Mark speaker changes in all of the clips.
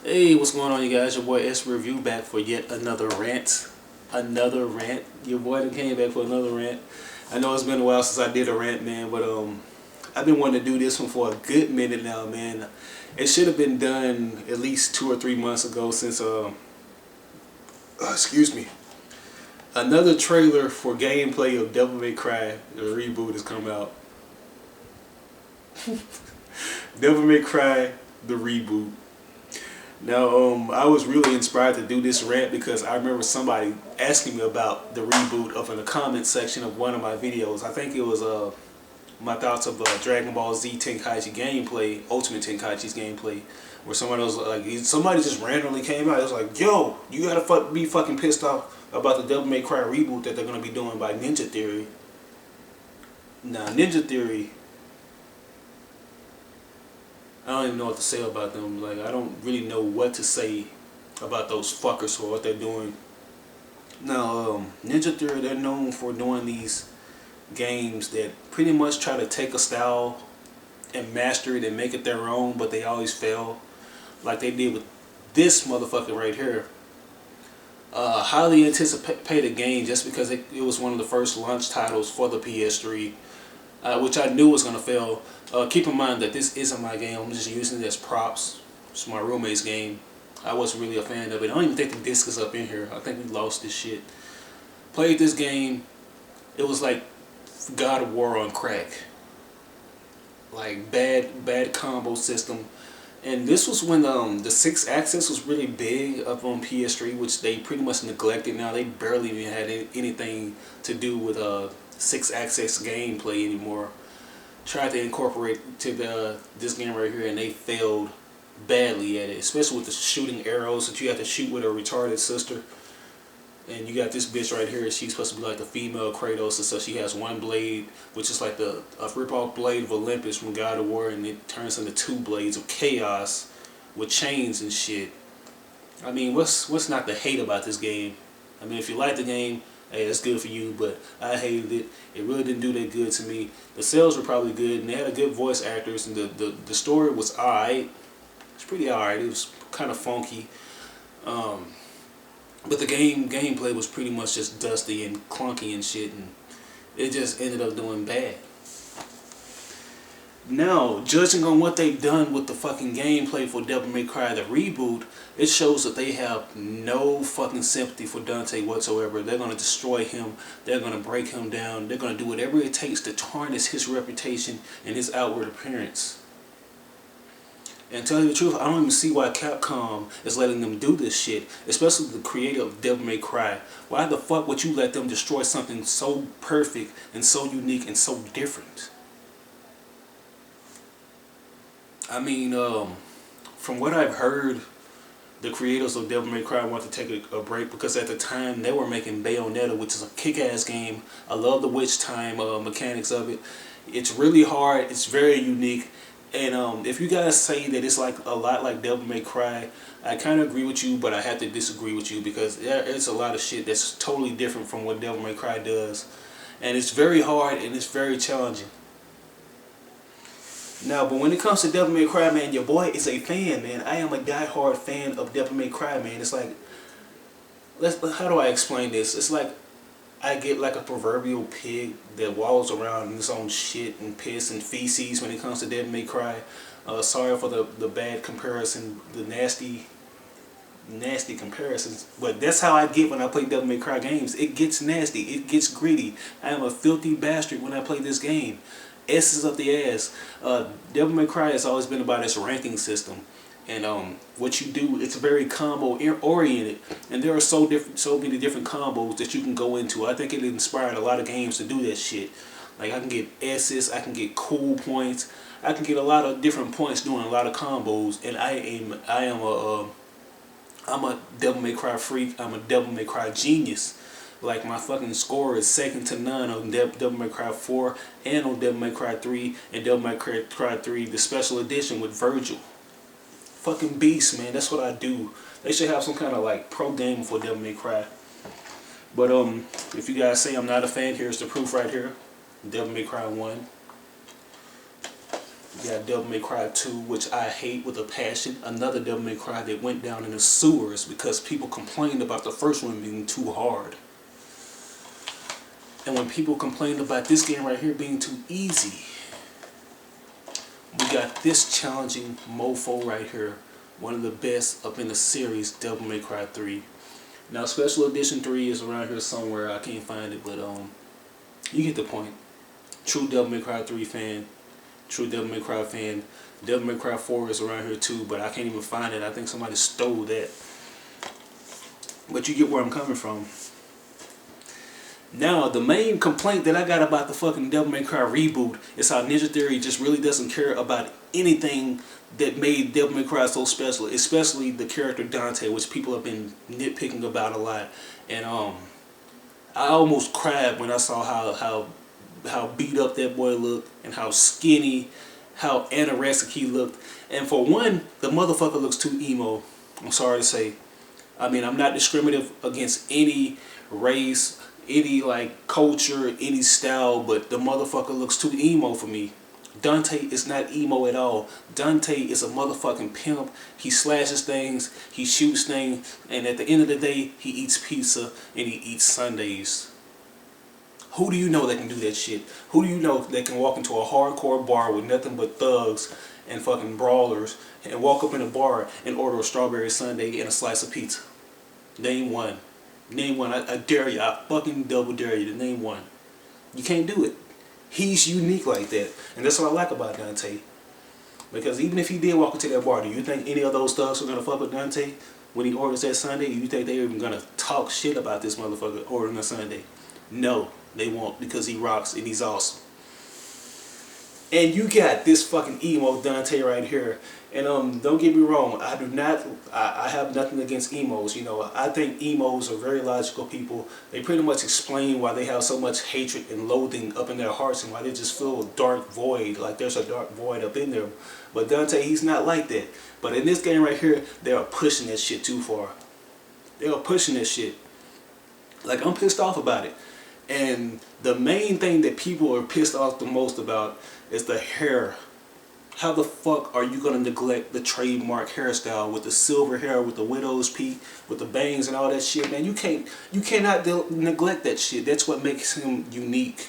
Speaker 1: Hey, what's going on, you guys? Your boy S Review back for yet another rant. Another rant. Your boy done came back for another rant. I know it's been a while since I did a rant, man, but I've been wanting to do this one for a good minute now, man. It should have been done at least 2 or 3 months ago since excuse me. Another trailer for gameplay of Devil May Cry, the reboot, has come out. Devil May Cry, the reboot. Now, I was really inspired to do this rant because I remember somebody asking me about the reboot of in the comment section of one of my videos. I think it was my thoughts of Dragon Ball Z Tenkaichi gameplay, Ultimate Tenkaichi's gameplay, where somebody was like, somebody just randomly came out. It was like, yo, you gotta be fucking pissed off about the Devil May Cry reboot that they're gonna be doing by Ninja Theory. Now, Ninja Theory, I don't even know what to say about them. Like, I don't really know what to say about those fuckers for what they're doing. Now, Ninja Theory, they're known for doing these games that pretty much try to take a style and master it and make it their own, but they always fail. Like they did with this motherfucker right here. Highly anticipated game just because it was one of the first launch titles for the PS3. Which I knew was going to fail. Keep in mind that this isn't my game. I'm just using it as props. It's my roommate's game. I wasn't really a fan of it. I don't even think the disc is up in here. I think we lost this shit. Played this game. It was like God of War on crack. Like bad combo system. And this was when the 6-axis was really big up on PS3, which they pretty much neglected. Now they barely even had anything to do with 6-axis gameplay anymore. Tried to incorporate to this game right here, and they failed badly at it, especially with the shooting arrows that you have to shoot with a retarded sister. And you got this bitch right here. She's supposed to be like the female Kratos, and so she has one blade, which is like a rip-off blade of Olympus from God of War, and it turns into 2 blades of chaos with chains and shit. I mean, what's not to hate about this game? I mean, if you like the game, hey, that's good for you, but I hated it. It really didn't do that good to me. The sales were probably good, and they had a good voice actors, and the story was alright. It's pretty alright. It was kind of funky. But the gameplay was pretty much just dusty and clunky and shit, and it just ended up doing bad. Now, judging on what they've done with the fucking gameplay for Devil May Cry the reboot, it shows that they have no fucking sympathy for Dante whatsoever. They're going to destroy him. They're going to break him down. They're going to do whatever it takes to tarnish his reputation and his outward appearance. And to tell you the truth, I don't even see why Capcom is letting them do this shit, especially the creator of Devil May Cry. Why the fuck would you let them destroy something so perfect and so unique and so different? I mean, from what I've heard, the creators of Devil May Cry want to take a break because at the time they were making Bayonetta, which is a kick-ass game. I love the witch time mechanics of it. It's really hard. It's very unique. And if you guys say that it's like a lot like Devil May Cry, I kind of agree with you, but I have to disagree with you because it's a lot of shit that's totally different from what Devil May Cry does. And it's very hard and it's very challenging. Now, but when it comes to Devil May Cry, man, your boy is a fan, man. I am a die-hard fan of Devil May Cry, man. It's like, how do I explain this? It's like I get like a proverbial pig that wallows around in his own shit and piss and feces when it comes to Devil May Cry. Sorry for the bad comparison, the nasty comparisons, but that's how I get when I play Devil May Cry games. It gets nasty. It gets gritty. I am a filthy bastard when I play this game. S's up the ass. Devil May Cry has always been about its ranking system, and what you do, it's very combo oriented, and there are so many different combos that you can go into. I think it inspired a lot of games to do that shit. Like I can get S's, I can get cool points, I can get a lot of different points doing a lot of combos, and I'm a Devil May Cry freak. I'm a Devil May Cry genius. Like my fucking score is second to none on Devil May Cry 4 and on Devil May Cry 3 and Devil May Cry 3 the special edition with Virgil. Fucking beast, man. That's what I do. They should have some kind of like pro game for Devil May Cry. But if you guys say I'm not a fan, here's the proof right here. Devil May Cry 1. You got Devil May Cry 2, which I hate with a passion. Another Devil May Cry that went down in the sewers because people complained about the first one being too hard. And when people complained about this game right here being too easy, we got this challenging mofo right here. One of the best up in the series, Devil May Cry 3. Now, Special Edition 3 is around here somewhere. I can't find it, but you get the point. True Devil May Cry 3 fan. True Devil May Cry fan. Devil May Cry 4 is around here too, but I can't even find it. I think somebody stole that. But you get where I'm coming from. Now, the main complaint that I got about the fucking Devil May Cry reboot is how Ninja Theory just really doesn't care about anything that made Devil May Cry so special, especially the character Dante, which people have been nitpicking about a lot. And I almost cried when I saw how beat up that boy looked and how skinny, how anorexic he looked. And for one, the motherfucker looks too emo. I'm sorry to say. I mean, I'm not discriminative against any race, any like culture, any style, but the motherfucker looks too emo for me. Dante is not emo at all. Dante is a motherfucking pimp. He slashes things, he shoots things, and at the end of the day, he eats pizza and he eats sundaes. Who do you know that can do that shit? Who do you know that can walk into a hardcore bar with nothing but thugs and fucking brawlers and walk up in a bar and order a strawberry sundae and a slice of pizza? Name one. Name one. I dare you. I fucking double dare you to name one. You can't do it. He's unique like that. And that's what I like about Dante. Because even if he did walk into that bar, do you think any of those thugs are going to fuck with Dante when he orders that sundae? Do you think they're even going to talk shit about this motherfucker ordering a sundae? No, they won't, because he rocks and he's awesome. And you got this fucking emo Dante right here. And don't get me wrong, I have nothing against emos. You know, I think emos are very logical people. They pretty much explain why they have so much hatred and loathing up in their hearts and why they just feel a dark void, like there's a dark void up in there. But Dante, he's not like that. But in this game right here, they are pushing that shit too far. They are pushing that shit. Like, I'm pissed off about it. And the main thing that people are pissed off the most about is the hair. How the fuck are you gonna neglect the trademark hairstyle with the silver hair, with the widow's peak, with the bangs and all that shit, man? You cannot neglect that shit. That's what makes him unique.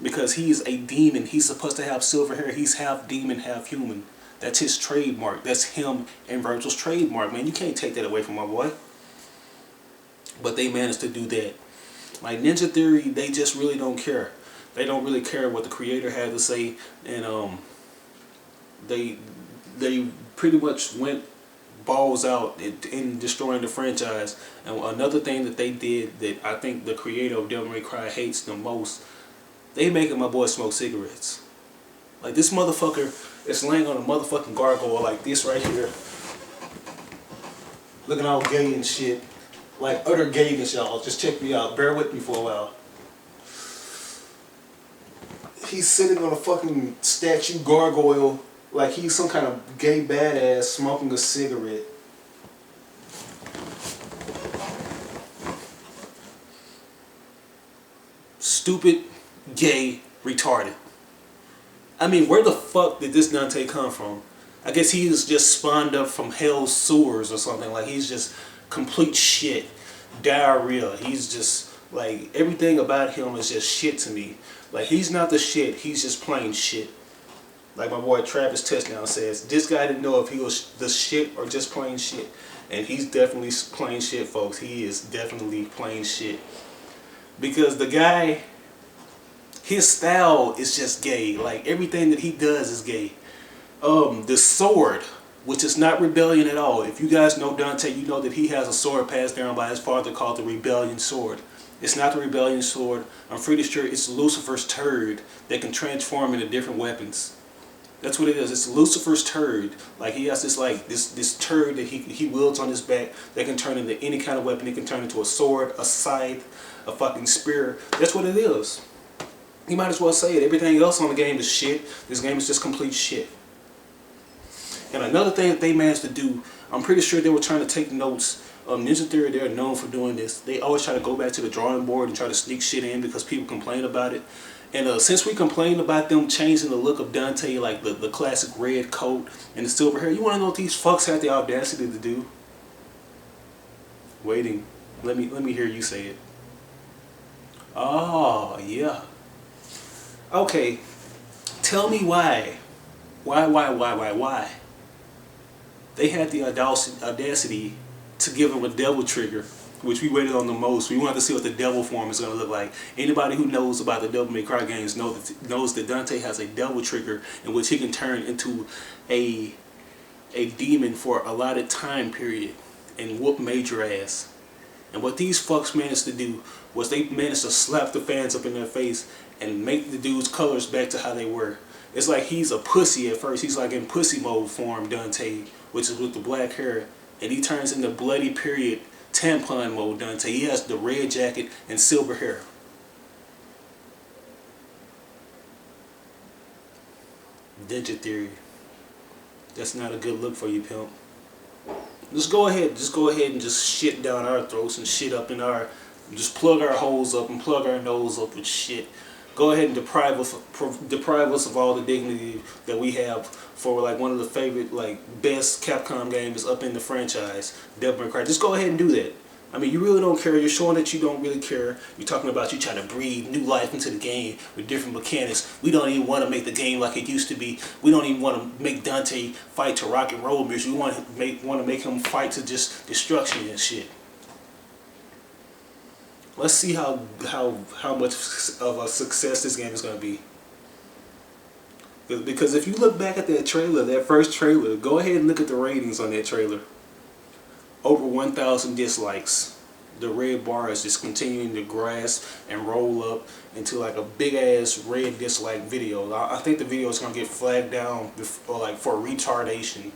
Speaker 1: Because he is a demon. He's supposed to have silver hair. He's half demon, half human. That's his trademark. That's him and Virgil's trademark, man. You can't take that away from my boy. But they managed to do that. Like Ninja Theory, they just really don't care. They don't really care what the creator had to say, and they pretty much went balls out in destroying the franchise. And another thing that they did that I think the creator of Devil May Cry hates the most, they making my boy smoke cigarettes. Like, this motherfucker is laying on a motherfucking gargoyle like this right here, looking all gay and shit. Like utter gayness, y'all. Just check me out. Bear with me for a while. He's sitting on a fucking statue gargoyle like he's some kind of gay badass smoking a cigarette. Stupid, gay, retarded. I mean, where the fuck did this Dante come from? I guess he was just spawned up from hell's sewers or something. Like, he's just complete shit. Diarrhea. He's just, like, everything about him is just shit to me. Like, he's not the shit. He's just plain shit. Like my boy Travis Touchdown says, this guy didn't know if he was the shit or just plain shit. And he's definitely plain shit, folks. He is definitely plain shit. Because the guy, his style is just gay. Like, everything that he does is gay. The sword, which is not rebellion at all. If you guys know Dante, you know that he has a sword passed down by his father called the Rebellion Sword. It's not the Rebellion Sword. I'm pretty sure it's Lucifer's turd that can transform into different weapons. That's what it is. It's Lucifer's turd. Like, he has this, like, this turd that he wields on his back that can turn into any kind of weapon. It can turn into a sword, a scythe, a fucking spear. That's what it is. You might as well say it. Everything else on the game is shit. This game is just complete shit. And another thing that they managed to do, I'm pretty sure they were trying to take notes. Ninja Theory, they're known for doing this. They always try to go back to the drawing board and try to sneak shit in because people complain about it. And since we complained about them changing the look of Dante, like the classic red coat and the silver hair, you want to know what these fucks had the audacity to do? Waiting. Let me hear you say it. Oh, yeah. Okay. Tell me why. Why? They had the audacity to give him a devil trigger, which we waited on the most. We wanted to see what the devil form is going to look like. Anybody who knows about the Devil May Cry games knows that Dante has a devil trigger in which he can turn into a demon for a allotted time period and whoop major ass. And what these fucks managed to do was they managed to slap the fans up in their face and make the dude's colors back to how they were. It's like he's a pussy at first. He's like in pussy mode form, Dante, which is with the black hair. And he turns into bloody period tampon mode, Dante. He has the red jacket and silver hair. Ninja theory. That's not a good look for you, pimp. Just go ahead and just shit down our throats and shit up in our, just plug our holes up and plug our nose up with shit. Go ahead and deprive us of all the dignity that we have for like one of the favorite, like, best Capcom games up in the franchise, Devil May Cry. Just go ahead and do that. I mean, you really don't care. You're showing that you don't really care. You're talking about you trying to breathe new life into the game with different mechanics. We don't even want to make the game like it used to be. We don't even want to make Dante fight to rock and roll music. We want to make him fight to just destruction and shit. Let's see how much of a success this game is going to be. Because if you look back at that trailer, that first trailer, go ahead and look at the ratings on that trailer. Over 1,000 dislikes. The red bar is just continuing to grasp and roll up into like a big ass red dislike video. I think the video is going to get flagged down for retardation.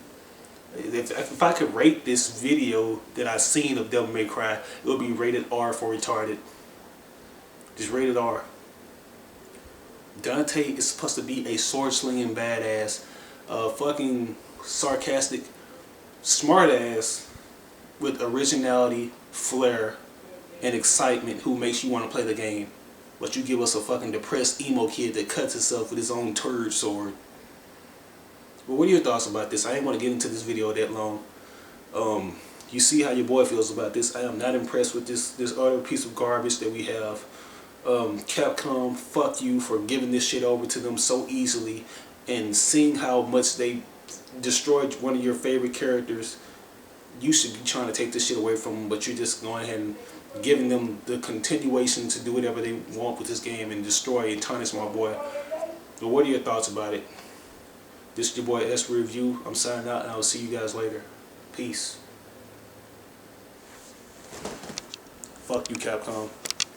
Speaker 1: If I could rate this video that I've seen of Devil May Cry, it would be rated R for retarded. Just rated R. Dante is supposed to be a sword slinging badass, fucking sarcastic, smart ass with originality, flair, and excitement who makes you want to play the game. But you give us a fucking depressed emo kid that cuts himself with his own turd sword. Well, what are your thoughts about this? I ain't want to get into this video that long. You see how your boy feels about this. I am not impressed with this other piece of garbage that we have. Capcom, fuck you for giving this shit over to them so easily and seeing how much they destroyed one of your favorite characters. You should be trying to take this shit away from them, but you're just going ahead and giving them the continuation to do whatever they want with this game and destroy and tarnish my boy. But what are your thoughts about it? This is your boy S Review. I'm signing out and I'll see you guys later. Peace. Fuck you, Capcom.